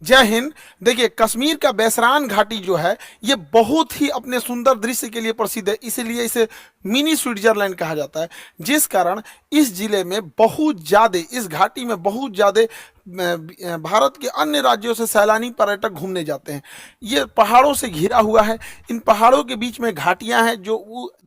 जय हिंद। देखिए, कश्मीर का बैसरान घाटी जो है ये बहुत ही अपने सुंदर दृश्य के लिए प्रसिद्ध है, इसीलिए इसे मिनी स्विट्जरलैंड कहा जाता है। जिस कारण इस जिले में बहुत ज़्यादा, इस घाटी में बहुत ज़्यादा भारत के अन्य राज्यों से सैलानी पर्यटक घूमने जाते हैं। ये पहाड़ों से घिरा हुआ है। इन पहाड़ों के बीच में घाटियां हैं जो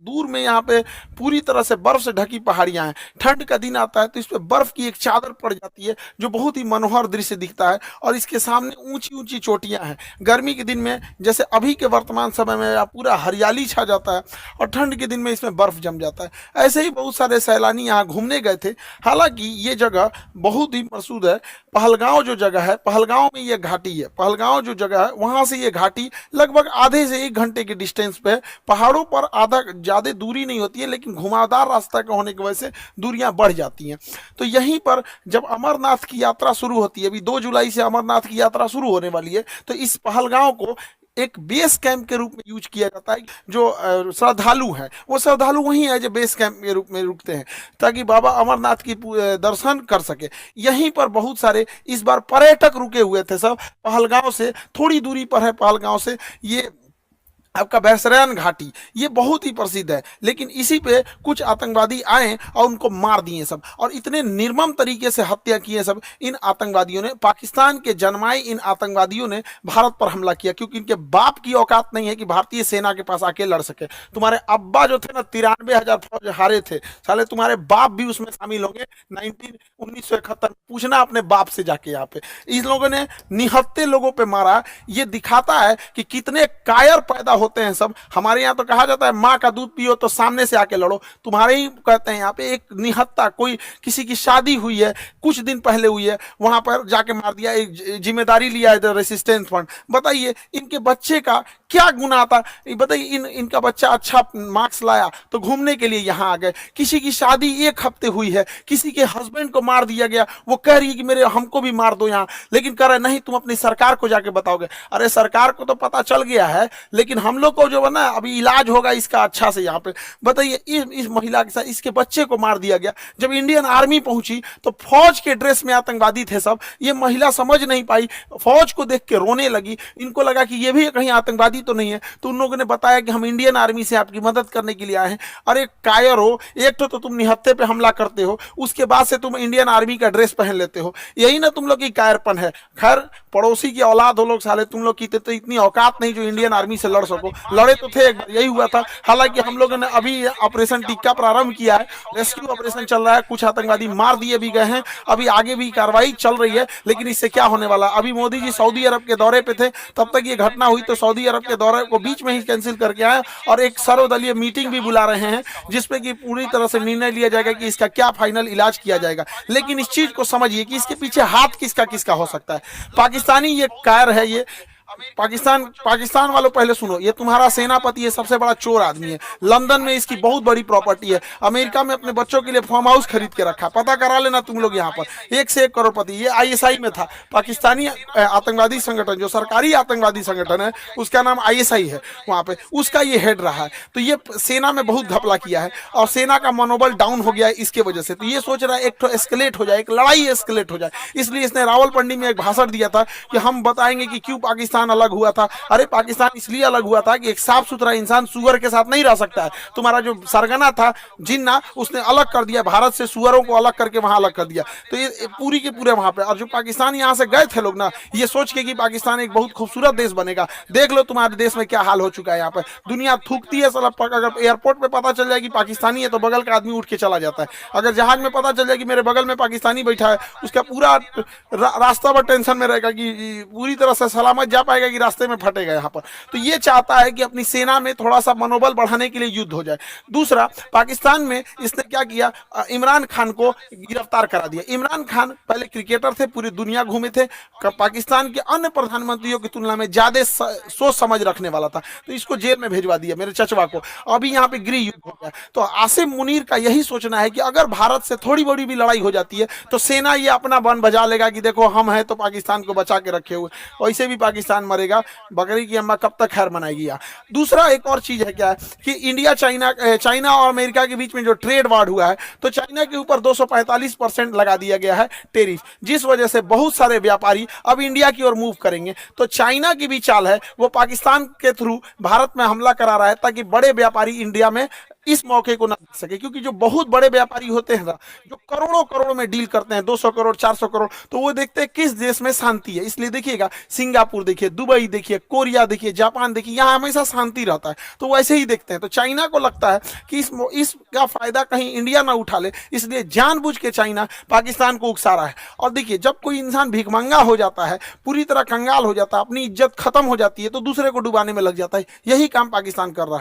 दूर में यहाँ पे पूरी तरह से बर्फ से ढकी पहाड़ियां हैं। ठंड का दिन आता है तो इस पे बर्फ की एक चादर पड़ जाती है जो बहुत ही मनोहर दृश्य दिखता है, और इसके सामने ऊंची ऊंची चोटियां हैं। गर्मी के दिन में जैसे अभी के वर्तमान समय में पूरा हरियाली छा जाता है, और ठंड के दिन में इसमें बर्फ जम जाता है। ऐसे ही बहुत सारे सैलानी यहाँ घूमने गए थे। हालांकि ये जगह बहुत ही प्रसिद्ध है। पहलगांव जो जगह है, पहलगांव में ये घाटी है। पहलगांव जो जगह है वहां से ये घाटी लगभग आधे से 1 घंटे के डिस्टेंस पे है। पहाड़ों पर आधा ज़्यादा दूरी नहीं होती है, लेकिन घुमावदार रास्ता का होने की वजह से दूरियां बढ़ जाती हैं। तो यहीं पर जब अमरनाथ की यात्रा शुरू होती है, अभी 2 जुलाई से अमरनाथ की यात्रा शुरू होने वाली है, तो इस पहलगांव को एक बेस कैंप के रूप में यूज किया जाता है। जो श्रद्धालु हैं वो श्रद्धालु वहीं है जो बेस कैंप के रूप में रुकते हैं, ताकि बाबा अमरनाथ की दर्शन कर सके। यहीं पर बहुत सारे इस बार पर्यटक रुके हुए थे। सब पहलगांव से थोड़ी दूरी पर है। पहलगांव से ये आपका बैसरान घाटी ये बहुत ही प्रसिद्ध है, लेकिन इसी पे कुछ आतंकवादी आए और उनको मार दिए सब, और इतने निर्मम तरीके से हत्या किए सब इन आतंकवादियों ने। पाकिस्तान के जन्माए इन आतंकवादियों ने भारत पर हमला किया, क्योंकि इनके बाप की औकात नहीं है कि भारतीय सेना के पास आके लड़ सके। तुम्हारे अब्बा जो थे ना, 93,000 फौज हारे थे, साले तुम्हारे बाप भी उसमें शामिल होंगे। 1971 पूछना अपने बाप से जाके। यहाँ पे इन लोगों ने निहत्थे लोगों पे मारा। ये दिखाता है कि कितने कायर पैदा होते हैं सब। हमारे यहाँ तो कहा जाता है माँ का दूध पियो तो सामने से आके लड़ो। तुम्हारे ही कहते हैं यहाँ पे एक निहत्था, कोई किसी की शादी हुई है, कुछ दिन पहले हुई है, वहां पर जाके मार दिया। एक जिम्मेदारी लिया है रेसिस्टेंस फ्रंट। बताइए इनके बच्चे का क्या गुनाह था? बताइए, इनका बच्चा अच्छा मार्क्स लाया तो घूमने के लिए यहाँ आ गए। किसी की शादी 1 हफ्ते हुई है, किसी के हस्बैंड को मार दिया गया, वो कह रही है कि मेरे हमको भी मार दो यहाँ, लेकिन कह रहे नहीं तुम अपनी सरकार को जाके बताओगे। अरे सरकार को तो पता चल गया है, लेकिन हम लोग को जो है ना अभी इलाज होगा इसका अच्छा से यहाँ पे। बताइए इस महिला के साथ इसके बच्चे को मार दिया गया। जब इंडियन आर्मी पहुंची तो फौज के ड्रेस में आतंकवादी थे सब। ये महिला समझ नहीं पाई, फौज को देख के रोने लगी। इनको लगा कि ये भी कहीं आतंकवादी तो नहीं है, तो उन लोगों ने बताया कि हम इंडियन आर्मी से आपकी मदद करने के लिए आए हैं। अरे कायर हो, एक तो तुम निहत्थे पे हमला करते हो, उसके बाद से तुम इंडियन आर्मी का ड्रेस पहन लेते हो। यही ना तुम लोग की कायरपन है। खैर पड़ोसी की औलाद हो लोग, साले तुम लोग की तो इतनी औकात नहीं जो इंडियन आर्मी से लड़ सको। लड़े तो थे, एक बार यही हुआ था। हालांकि हम लोगों ने अभी ऑपरेशन टिक्का प्रारंभ किया है, रेस्क्यू ऑपरेशन चल रहा है। कुछ आतंकवादी मार दिए भी गए हैं, अभी आगे भी कार्रवाई चल रही है। लेकिन इससे क्या होने वाला? अभी मोदी जी सऊदी अरब के दौरे पे थे, तब तक ये घटना हुई, तो सऊदी अरब के दौरे को बीच में ही कैंसिल करके आए, और एक सर्वदलीय मीटिंग भी बुला रहे हैं, जिसपे कि पूरी तरह से निर्णय लिया जाएगा कि इसका क्या फाइनल इलाज किया जाएगा। लेकिन इस चीज को समझिए कि इसके पीछे हाथ किसका किसका हो सकता है। पाकिस्तानी ये कायर है। ये पाकिस्तान वालों पहले सुनो, ये तुम्हारा सेनापति है, सबसे बड़ा चोर आदमी है। लंदन में इसकी बहुत बड़ी प्रॉपर्टी है। अमेरिका में अपने बच्चों के लिए फार्म हाउस खरीद के रखा, पता करा लेना तुम लोग। यहाँ पर 1 से 1 करोड़पति। ये आईएसआई में था। पाकिस्तानी आतंकवादी संगठन, जो सरकारी आतंकवादी संगठन है उसका नाम आईएसआई है, वहां पे उसका ये हेड रहा है। तो ये सेना में बहुत घपला किया है, और सेना का मनोबल डाउन हो गया है इसके वजह से। तो ये सोच रहा है एक तो एस्केलेट हो जाए, एक लड़ाई एस्केलेट हो जाए। इसलिए इसने रावलपिंडी में एक भाषण दिया था कि हम बताएंगे कि क्यों पाकिस्तान अलग हुआ था। अरे पाकिस्तान इसलिए अलग हुआ था कि एक साफ सुथरा इंसान सुअर के साथ नहीं रह सकता है। तुम्हारा जो सरगना था जिन्ना, उसने अलग कर दिया भारत से, सुअरों को अलग करके वहां अलग कर दिया। तो ये पूरी के पूरे वहां पे, और जो पाकिस्तान यहाँ से गए थे लोग ना, ये सोच के कि पाकिस्तान एक बहुत खूबसूरत देश बनेगा। देख लो तुम्हारे देश में क्या हाल हो चुका है। यहाँ पे दुनिया थूकती है साला। अगर एयरपोर्ट पे पता चल जाए कि पाकिस्तानी है तो बगल का आदमी उठ के चला जाता है। अगर जहाज में पता चल जाए कि मेरे बगल में पाकिस्तानी बैठा है, उसका पूरा रास्ता पर टेंशन में रहेगा कि पूरी तरह से सलामत जा पाएगा कि रास्ते में फटेगा यहाँ पर। तो ये चाहता है कि अपनी सेना में थोड़ा सा मनोबल बढ़ाने के लिए युद्ध हो जाए। दूसरा, पाकिस्तान में इसने क्या किया, इमरान खान को गिरफ्तार करा दिया। इमरान खान पहले क्रिकेटर थे, पूरी दुनिया घूमे थे, पाकिस्तान के अन्य प्रधानमंत्रियों की तुलना में ज्यादा सोच समझ रखने वाला था, तो इसको जेल में भेजवा दिया, मेरे चचवा को। अभी यहाँ पे गृह युद्ध हो गया। तो आसिम मुनीर का यही सोचना है कि अगर भारत से थोड़ी बड़ी भी लड़ाई हो जाती है तो सेना ये अपना बन बजा लेगा कि देखो हम हैं तो पाकिस्तान को बचा के रखे हुए। वैसे भी पाकिस्तान इंसान मरेगा, बकरी की अम्मा कब तक खैर मनाएगी। दूसरा एक और चीज है क्या है कि इंडिया चाइना और अमेरिका के बीच में जो ट्रेड वार हुआ है, तो चाइना के ऊपर 245% लगा दिया गया है टेरिफ, जिस वजह से बहुत सारे व्यापारी अब इंडिया की ओर मूव करेंगे। तो चाइना की भी चाल है, वो पाकिस्तान के थ्रू भारत में हमला करा रहा है ताकि बड़े व्यापारी इंडिया में इस मौके को ना देख सके, क्योंकि जो बहुत बड़े व्यापारी होते हैं ना, जो करोड़ों करोड़ में डील करते हैं, 200 करोड़ 400 करोड़, तो वो देखते हैं किस देश में शांति है। इसलिए देखिएगा, सिंगापुर देखिए, दुबई देखिए, कोरिया देखिए, जापान देखिए, यहाँ हमेशा शांति रहता है, तो वैसे ही देखते हैं। तो चाइना को लगता है कि इसका फायदा कहीं इंडिया ना उठा ले, इसलिए जानबूझ के चाइना पाकिस्तान को उकसा रहा है। और देखिए, जब कोई इंसान भिखमंगा हो जाता है, पूरी तरह कंगाल हो जाता है, अपनी इज्जत खत्म हो जाती है, तो दूसरे को डुबाने में लग जाता है। यही काम पाकिस्तान कर रहा है।